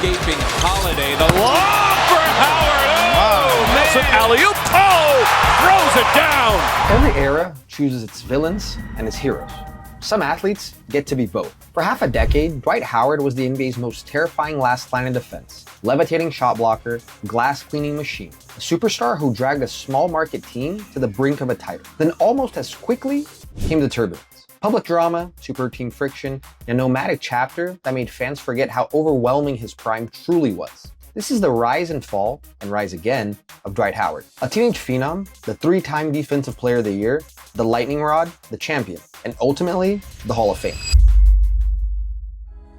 escaping Holiday. The lob for Howard. Oh, man. Alley-oop. Oh, throws it down. Every era chooses its villains and its heroes. Some athletes get to be both. For half a decade, Dwight Howard was the NBA's most terrifying last line of defense. Levitating shot blocker, glass cleaning machine. A superstar who dragged a small market team to the brink of a title. Then almost as quickly came the turbulence. Public drama, super team friction, and a nomadic chapter that made fans forget how overwhelming his prime truly was. This is the rise and fall, and rise again, of Dwight Howard. A teenage phenom, the three-time Defensive Player of the Year, the lightning rod, the champion, and ultimately, the Hall of Fame.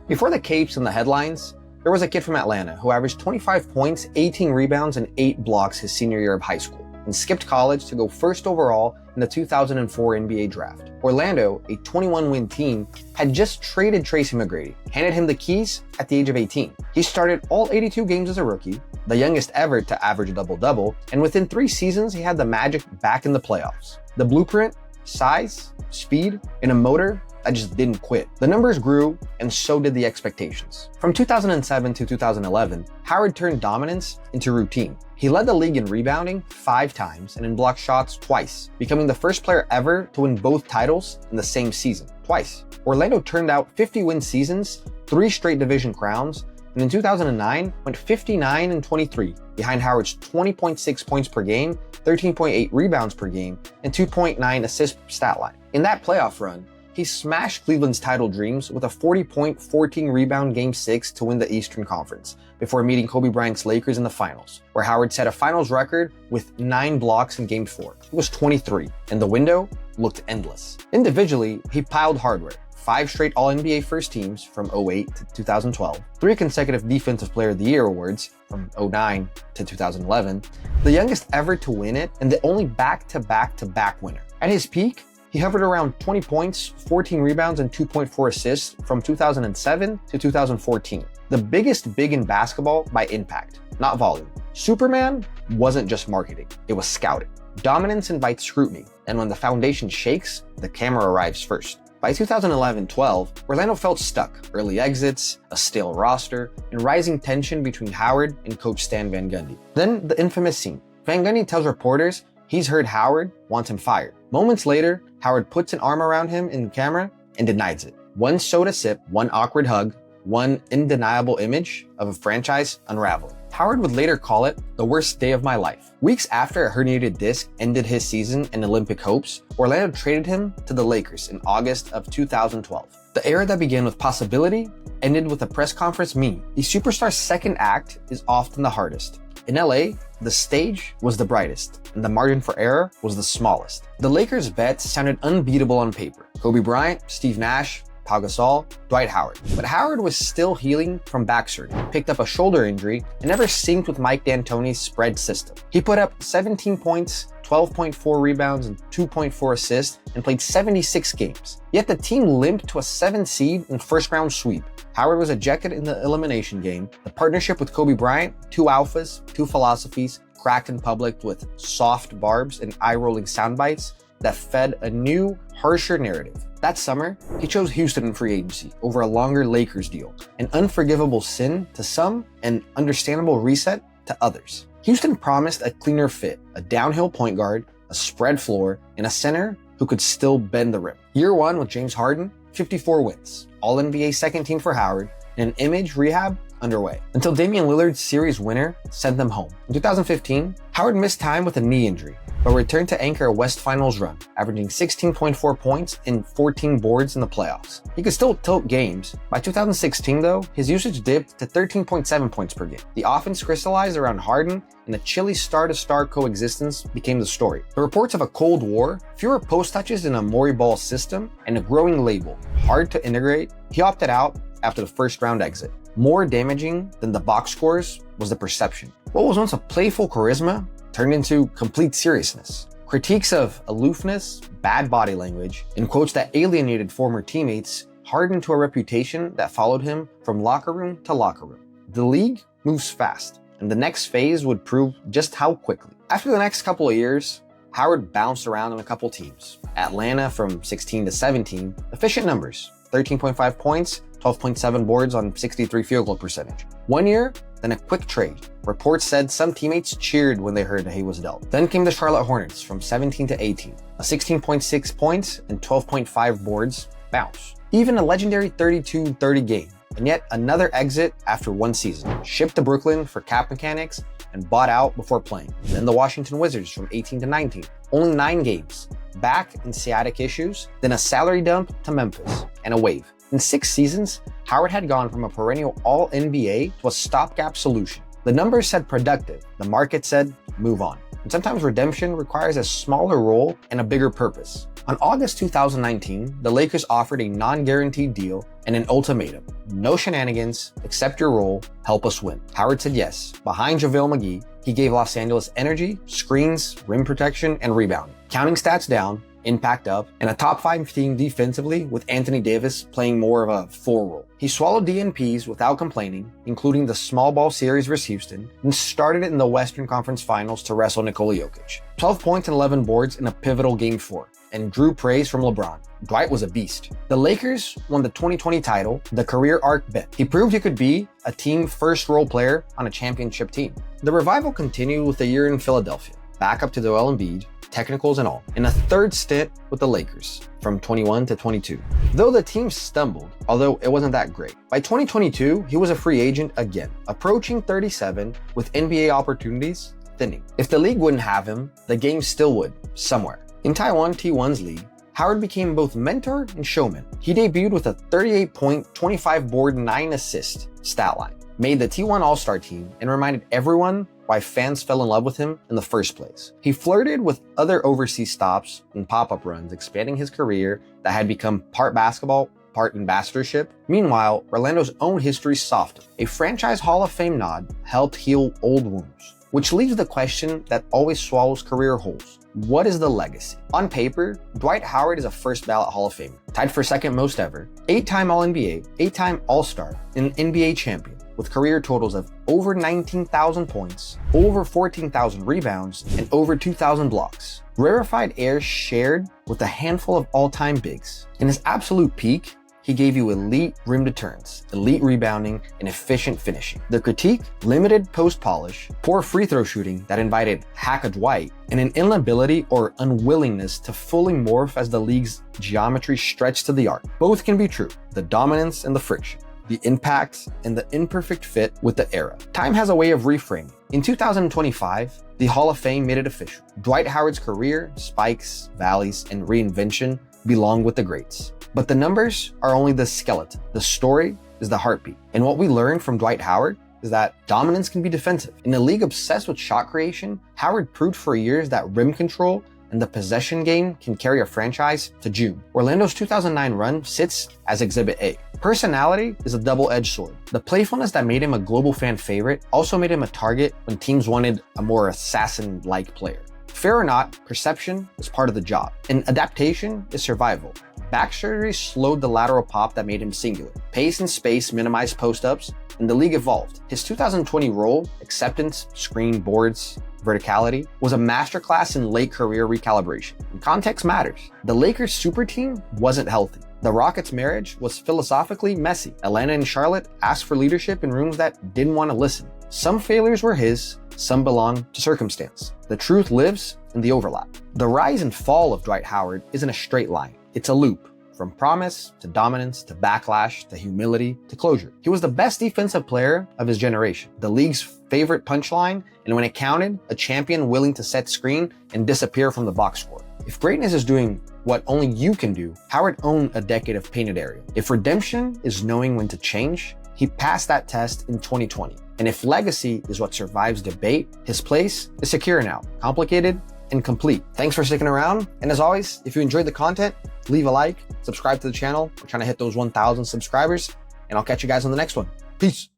Before the capes and the headlines, there was a kid from Atlanta who averaged 25 points, 18 rebounds, and 8 blocks his senior year of high school, and skipped college to go first overall in the 2004 NBA draft. Orlando, a 21-win team, had just traded Tracy McGrady, handed him the keys at the age of 18. He started all 82 games as a rookie, the youngest ever to average a double-double, and within 3 seasons he had the Magic back in the playoffs. The blueprint, size, speed, and a motor that just didn't quit. The numbers grew, and so did the expectations. From 2007 to 2011, Howard turned dominance into routine. He led the league in rebounding 5 times and in block shots twice, becoming the first player ever to win both titles in the same season, twice. Orlando turned out 50-win seasons, 3 straight division crowns, and in 2009 went 59-23, behind Howard's 20.6 points per game, 13.8 rebounds per game, and 2.9 assist stat line. In that playoff run, he smashed Cleveland's title dreams with a 40-point, 14-rebound Game 6 to win the Eastern Conference, before meeting Kobe Bryant's Lakers in the finals, where Howard set a finals record with 9 blocks in Game 4. It was 23, and the window looked endless. Individually, he piled hardware. 5 straight All-NBA first teams from 2008 to 2012, 3 consecutive Defensive Player of the Year awards from 2009 to 2011, the youngest ever to win it, and the only back-to-back-to-back winner. At his peak, he hovered around 20 points, 14 rebounds, and 2.4 assists from 2007 to 2014. The biggest big in basketball by impact, not volume. Superman wasn't just marketing, it was scouting. Dominance invites scrutiny, and when the foundation shakes, the camera arrives first. By 2011-12, Orlando felt stuck. Early exits, a stale roster, and rising tension between Howard and coach Stan Van Gundy. Then the infamous scene. Van Gundy tells reporters he's heard Howard wants him fired. Moments later, Howard puts an arm around him in camera and denies it. One soda sip, one awkward hug, one undeniable image of a franchise unraveling. Howard would later call it the worst day of my life. Weeks after a herniated disc ended his season and Olympic hopes, Orlando traded him to the Lakers in August of 2012. The era that began with possibility ended with a press conference meme. The superstar's second act is often the hardest. In LA, the stage was the brightest, and the margin for error was the smallest. The Lakers' bets sounded unbeatable on paper. Kobe Bryant, Steve Nash, Pau Gasol, Dwight Howard. But Howard was still healing from back surgery, picked up a shoulder injury, and never synced with Mike D'Antoni's spread system. He put up 17 points, 12.4 rebounds, and 2.4 assists, and played 76 games. Yet the team limped to a 7th seed and first-round sweep. Howard was ejected in the elimination game. The partnership with Kobe Bryant, 2 alphas, 2 philosophies, cracked in public with soft barbs and eye-rolling sound bites that fed a new, harsher narrative. That summer, he chose Houston in free agency over a longer Lakers deal, an unforgivable sin to some, an understandable reset to others. Houston promised a cleaner fit, a downhill point guard, a spread floor, and a center who could still bend the rim. Year 1 with James Harden, 54 wins, All-NBA second team for Howard, and an image rehab underway, until Damian Lillard's series winner sent them home. In 2015, Howard missed time with a knee injury, but returned to anchor a West Finals run, averaging 16.4 points and 14 boards in the playoffs. He could still tilt games. By 2016 though, his usage dipped to 13.7 points per game. The offense crystallized around Harden, and a chilly star-to-star coexistence became the story. The reports of a Cold War, fewer post touches in a Maury ball system, and a growing label, hard to integrate, he opted out after the first round exit. More damaging than the box scores was the perception. What was once a playful charisma turned into complete seriousness. Critiques of aloofness, bad body language, and quotes that alienated former teammates hardened to a reputation that followed him from locker room to locker room. The league moves fast, and the next phase would prove just how quickly. After the next couple of years, Howard bounced around on a couple teams. Atlanta from 16 to 17, efficient numbers, 13.5 points, 12.7 boards on 63 field goal percentage. 1 year, then a quick trade. Reports said some teammates cheered when they heard he was dealt. Then came the Charlotte Hornets from 17 to 18, a 16.6 points and 12.5 boards bounce. Even a legendary 32-30 game, and yet another exit after 1 season. Shipped to Brooklyn for cap mechanics and bought out before playing. Then the Washington Wizards from 18 to 19, only 9 games, back in sciatic issues, then a salary dump to Memphis, and a wave. In 6 seasons, Howard had gone from a perennial All-NBA to a stopgap solution. The numbers said productive, the market said move on. And sometimes redemption requires a smaller role and a bigger purpose. On August 2019, the Lakers offered a non-guaranteed deal and an ultimatum. No shenanigans, accept your role, help us win. Howard said yes. Behind JaVale McGee, he gave Los Angeles energy, screens, rim protection, and rebounding. Counting stats down, impact up, and a top 5 team defensively with Anthony Davis playing more of a 4 role. He swallowed DNPs without complaining, including the small ball series versus Houston, and started it in the Western Conference Finals to wrestle Nikola Jokic. 12 points and 11 boards in a pivotal Game 4, and drew praise from LeBron. Dwight was a beast. The Lakers won the 2020 title, the career arc bet. He proved he could be a team first role player on a championship team. The revival continued with a year in Philadelphia, back up to Joel Embiid, technicals and all, and a 3rd stint with the Lakers from 21 to 22. Though the team stumbled, although it wasn't that great. By 2022, he was a free agent again, approaching 37 with NBA opportunities thinning. If the league wouldn't have him, the game still would, somewhere. In Taiwan T1's league, Howard became both mentor and showman. He debuted with a 38-point, 25-board, 9-assist stat line, made the T1 All-Star team, and reminded everyone why fans fell in love with him in the first place. He flirted with other overseas stops and pop-up runs, expanding his career that had become part basketball, part ambassadorship. Meanwhile, Orlando's own history softened. A franchise Hall of Fame nod helped heal old wounds, which leaves the question that always swallows career holes. What is the legacy? On paper, Dwight Howard is a first ballot Hall of Famer, tied for 2nd most ever, 8-time All-NBA, 8-time All-Star, and an NBA champion, with career totals of over 19,000 points, over 14,000 rebounds, and over 2,000 blocks. Rarefied air shared with a handful of all-time bigs. In his absolute peak, he gave you elite rim deterrence, elite rebounding, and efficient finishing. The critique, limited post polish, poor free throw shooting that invited hack a Dwight, and an inability or unwillingness to fully morph as the league's geometry stretched to the arc. Both can be true, the dominance and the friction, the impact and the imperfect fit with the era. Time has a way of reframing. In 2025, the Hall of Fame made it official. Dwight Howard's career, spikes, valleys, and reinvention belong with the greats. But the numbers are only the skeleton. The story is the heartbeat. And what we learned from Dwight Howard is that dominance can be defensive. In a league obsessed with shot creation, Howard proved for years that rim control and the possession game can carry a franchise to June. Orlando's 2009 run sits as Exhibit A. Personality is a double-edged sword. The playfulness that made him a global fan favorite also made him a target when teams wanted a more assassin-like player. Fair or not, perception is part of the job, and adaptation is survival. Back surgery slowed the lateral pop that made him singular. Pace and space minimized post-ups, and the league evolved. His 2020 role, acceptance, screen, boards, verticality, was a masterclass in late career recalibration. And context matters. The Lakers super team wasn't healthy. The Rockets' marriage was philosophically messy. Atlanta and Charlotte asked for leadership in rooms that didn't want to listen. Some failures were his, some belonged to circumstance. The truth lives in the overlap. The rise and fall of Dwight Howard isn't a straight line. It's a loop, from promise to dominance to backlash to humility to closure. He was the best defensive player of his generation, the league's favorite punchline, and when it counted, a champion willing to set screen and disappear from the box score. If greatness is doing what only you can do, Howard owned a decade of painted area. If redemption is knowing when to change, he passed that test in 2020. And if legacy is what survives debate, his place is secure now, complicated and complete. Thanks for sticking around. And as always, if you enjoyed the content, leave a like, subscribe to the channel. We're trying to hit those 1,000 subscribers, and I'll catch you guys on the next one. Peace.